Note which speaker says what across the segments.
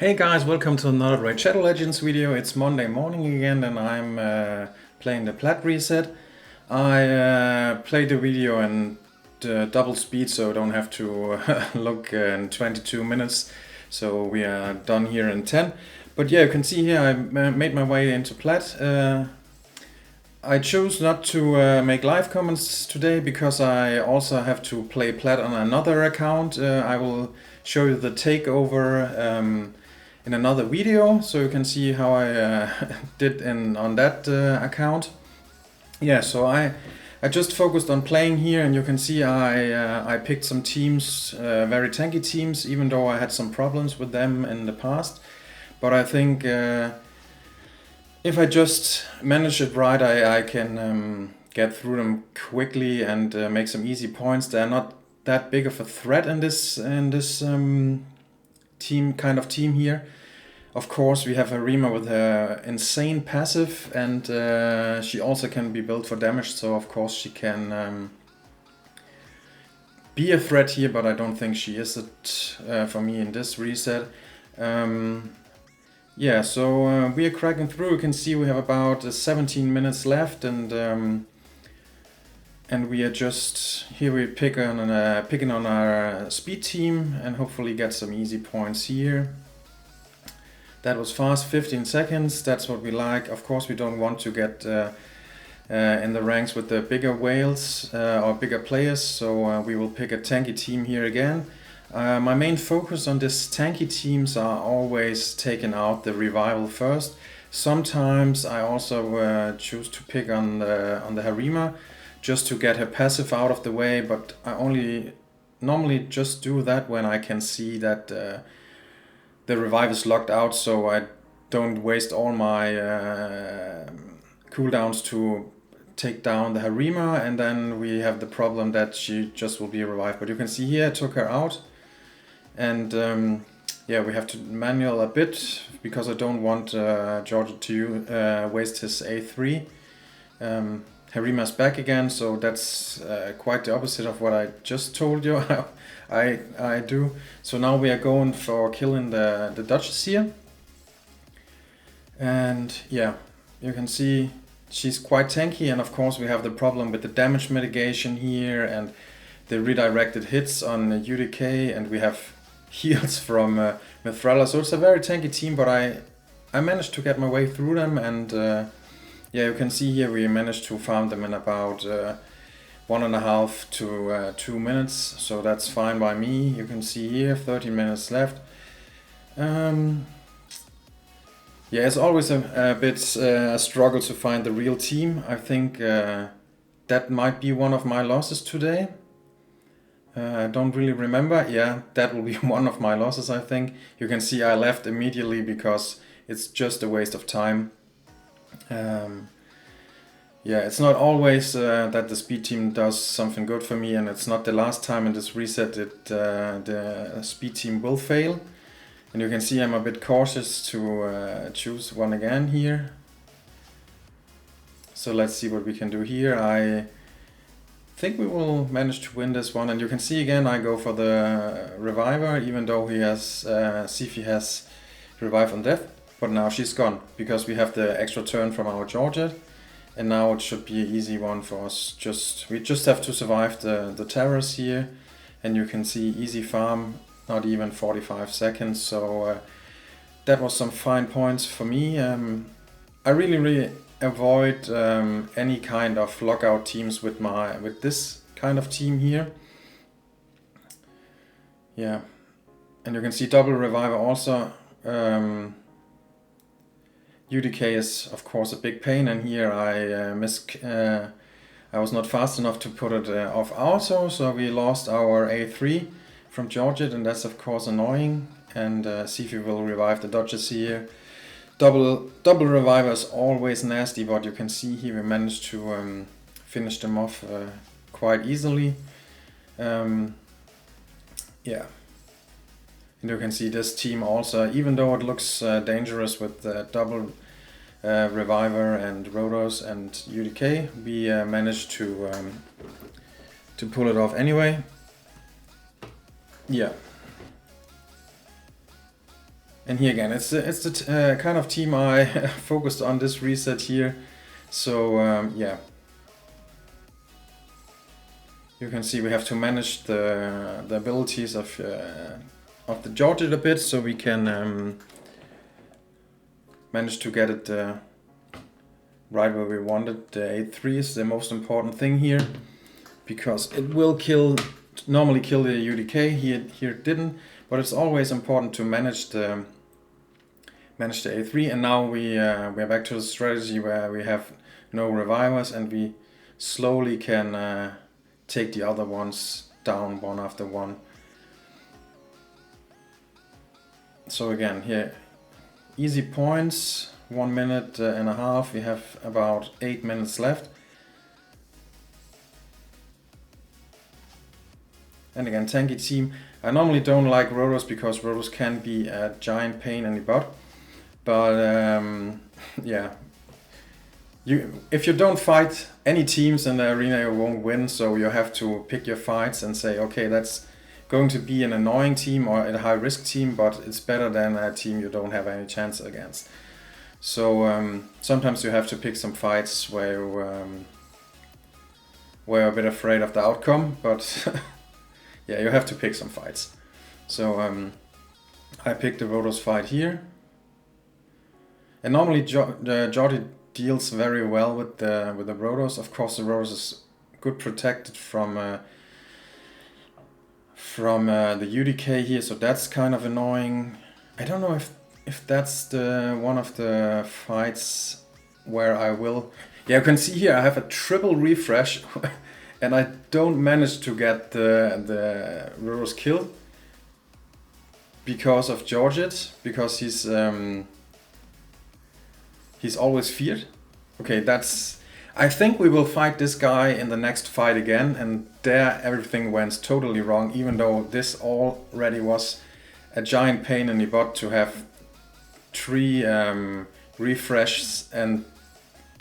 Speaker 1: Hey guys, welcome to another Raid Shadow Legends video. It's Monday morning again and I'm playing the plat reset. I played the video in double speed so I don't have to look in 22 minutes. So we are done here in 10. But yeah, you can see here I made my way into plat. I chose not to make live comments today because I also have to play plat on another account. I will show you the takeover in another video, so you can see how I did on that account. Yeah, so I just focused on playing here, and you can see I picked some teams, very tanky teams, even though I had some problems with them in the past. But I think if I just manage it right, I can get through them quickly and make some easy points. They're not that big of a threat in this team here. Of course, we have Harima with her insane passive, and she also can be built for damage, so of course she can be a threat here, but I don't think she is it for me in this reset. Yeah, so we are cracking through. You can see we have about 17 minutes left, and we are just here. We're picking on our speed team and hopefully get some easy points here. That was fast, 15 seconds. That's what we like. Of course, we don't want to get in the ranks with the bigger whales or bigger players, so we will pick a tanky team here again. My main focus on this tanky teams are always taking out the revival first. Sometimes I also choose to pick on the Harima just to get her passive out of the way, but I only normally just do that when I can see that the revive is locked out, so I don't waste all my cooldowns to take down the Harima, and then we have the problem that she just will be revived. But you can see here I took her out, and yeah, we have to manual a bit because I don't want Georgia to waste his A3. Harima's back again, so that's quite the opposite of what I just told you I do. So now we are going for killing the Duchess here. And yeah, you can see she's quite tanky, and of course we have the problem with the damage mitigation here and the redirected hits on UDK, and we have heals from Mithrala. So it's a very tanky team, but I managed to get my way through them, and yeah, you can see here we managed to farm them in about 1.5 to 2 minutes, so that's fine by me. You can see here 30 minutes left. Yeah, it's always a bit a struggle to find the real team. I think that might be one of my losses today. I don't really remember. Yeah, that will be one of my losses, I think. You can see I left immediately because it's just a waste of time. Yeah, it's not always that the speed team does something good for me, and it's not the last time in this reset that the speed team will fail. And you can see I'm a bit cautious to choose one again here. So let's see what we can do here. I think we will manage to win this one, and you can see again I go for the reviver, even though he has Sifi has revive on death. But now she's gone because we have the extra turn from our Georgette. And now it should be an easy one for us. We just have to survive the terrors here. And you can see easy farm, not even 45 seconds. So that was some fine points for me. I really avoid any kind of lockout teams with this kind of team here. Yeah, and you can see double reviver also. UDK is of course a big pain, and here I was not fast enough to put it off auto, so we lost our A3 from Georgette, and that's of course annoying. And Sifi will revive the Duchess here. Double reviver is always nasty, but you can see here we managed to finish them off quite easily. Yeah. And you can see this team also, even though it looks dangerous with double reviver and Rhodos and UDK, we managed to pull it off anyway. Yeah. And here again, it's the kind of team I focused on this reset here. So yeah, you can see we have to manage the abilities of the Georgette a bit, so we can manage to get it right where we want it. The 8-3 is the most important thing here, because it will normally kill the UDK. Here it didn't, but it's always important to manage the A3. And now we're back to the strategy where we have no revivers, and we slowly can take the other ones down one after one. So again, here, easy points, 1 minute and a half. We have about 8 minutes left. And again, tanky team. I normally don't like Rotos because Rotos can be a giant pain in the butt. But yeah, if you don't fight any teams in the arena, you won't win. So you have to pick your fights and say, okay, that's going to be an annoying team or a high risk team, but it's better than a team you don't have any chance against. So sometimes you have to pick some fights where you're a bit afraid of the outcome, but yeah, you have to pick some fights. So I picked the Rotos fight here. And normally Georgette deals very well with the Rotos. Of course, the Rotos is good protected from the UDK here, so that's kind of annoying. I don't know if that's the one of the fights where I will. Yeah, you can see here I have a triple refresh, and I don't manage to get the Rotos killed because of Georgette, because he's always feared. Okay, I think we will fight this guy in the next fight again, and there everything went totally wrong, even though this already was a giant pain in the butt to have 3 refreshes and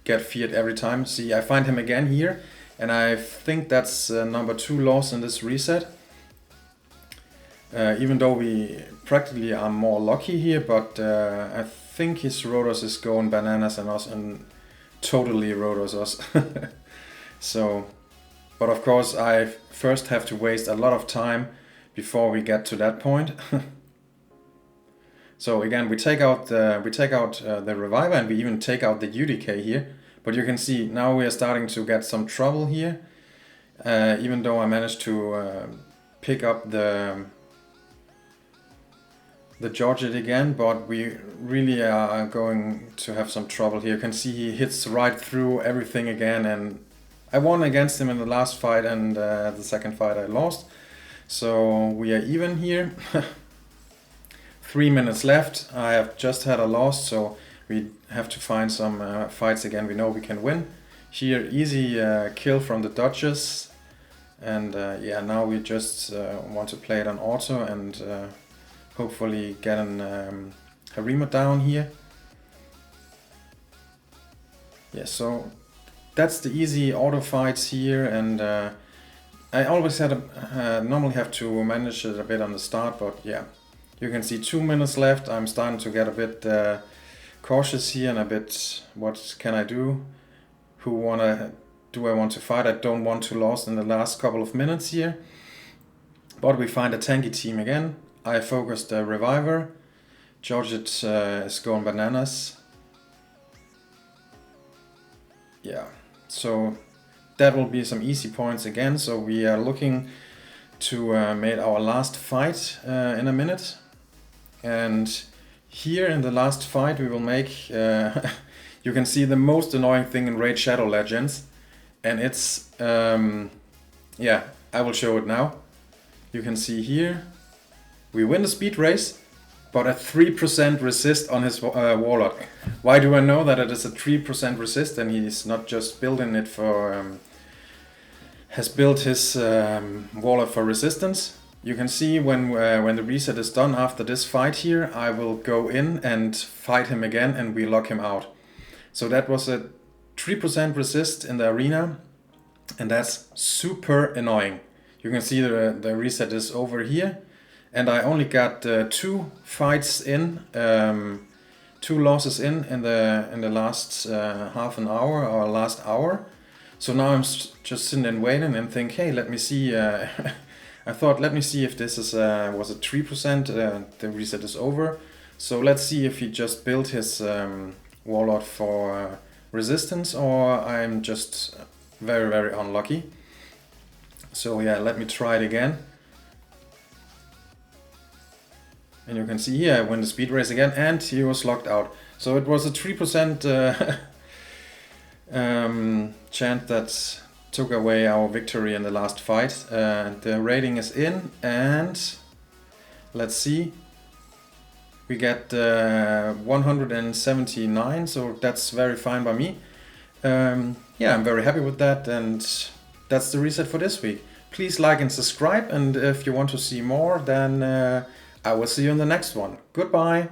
Speaker 1: get feared every time. See, I find him again here, and I think that's number 2 loss in this reset. Even though we practically are more lucky here, but I think his Rotos is going bananas on us and totally Rotos us. So, but of course I first have to waste a lot of time before we get to that point. So again, we take out the Reviver, and we even take out the UDK here. But you can see now we are starting to get some trouble here. Even though I managed to pick up the Georgette again, but we really are going to have some trouble here. You can see he hits right through everything again, and I won against him in the last fight, and the second fight I lost. So we are even here. 3 minutes left. I have just had a loss, so we have to find some fights again we know we can win. Here, easy kill from the Dodgers, and yeah, now we just want to play it on auto and hopefully get an Harima down here. Yeah, so that's the easy auto fights here, and I always normally have to manage it a bit on the start, but yeah, you can see 2 minutes left. I'm starting to get a bit cautious here and a bit, what can I do? Do I want to fight? I don't want to lose in the last couple of minutes here. But we find a tanky team again. I focused the Reviver. Georgette is going bananas. Yeah, so that will be some easy points again. So we are looking to make our last fight in a minute. And here in the last fight we will make, you can see the most annoying thing in Raid Shadow Legends. And it's, yeah, I will show it now. You can see here, we win the speed race, but a 3% resist on his Warlord. Why do I know that it is a 3% resist and he's not just building it for, has built his Warlord for resistance? You can see when the reset is done after this fight here, I will go in and fight him again and we lock him out. So that was a 3% resist in the arena, and that's super annoying. You can see the reset is over here, and I only got 2 fights in, 2 losses in the last half an hour or last hour. So now I'm just sitting and waiting and think, hey, let me see. I thought, let me see if this is was it 3%. The reset is over. So let's see if he just built his warlord for resistance, or I'm just very, very unlucky. So yeah, let me try it again. And you can see here I win the speed race again, and he was locked out. So it was a 3% chance that took away our victory in the last fight. The rating is in, and let's see. We get 179, so that's very fine by me. Yeah, I'm very happy with that, and that's the reset for this week. Please like and subscribe, and if you want to see more, then I will see you in the next one. Goodbye!